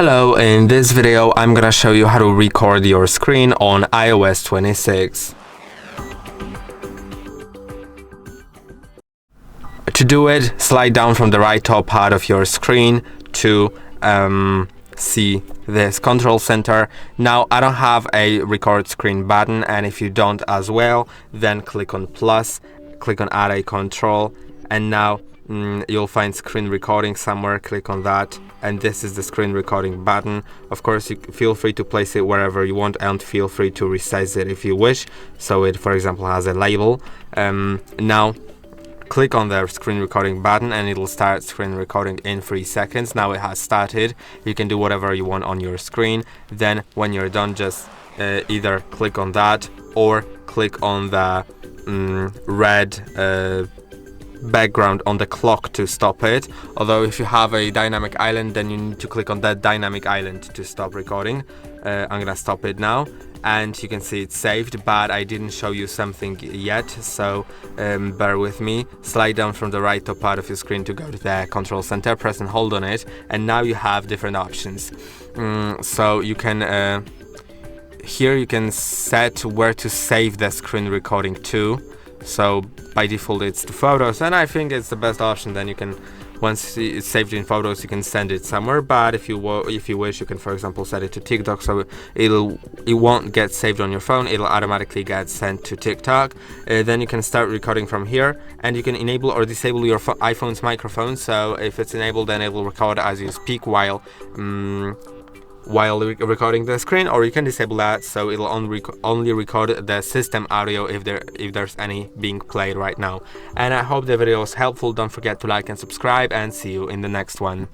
Hello, in this video I'm gonna show you how to record your screen on iOS 26. To do it, slide down from the right top part of your screen to see this control center. Now I don't have a record screen button, and if you don't as well, then click on plus, click on add a control, and now you'll find screen recording somewhere. Click on that, and this is the screen recording button. Of course, you feel free to place it wherever you want, and feel free to resize it if you wish, so it, for example, has a label. Now click on the screen recording button and it'll start screen recording in 3 seconds. Now it has started. You can do whatever you want on your screen. Then when you're done, just either click on that or click on the red background on the clock to stop it. Although if you have a dynamic island, then you need to click on that dynamic island to stop recording. I'm gonna stop it now, and you can see it's saved, but I didn't show you something yet, so bear with me. Slide down from the right top part of your screen to go to the control center, press and hold on it, and now you have different options. So you can here you can set where to save the screen recording to. So by default it's to photos, and I think it's the best option. Then you can, once it's saved in photos, you can send it somewhere. But if you wish, you can, for example, set it to TikTok, so it won't get saved on your phone. It'll automatically get sent to TikTok. Then you can start recording from here, and you can enable or disable your iPhone's microphone. So if it's enabled, then it will record as you speak while recording the screen, or you can disable that, so it'll only record the system audio if there's any being played right now. And I hope the video was helpful. Don't forget to like and subscribe, and see you in the next one.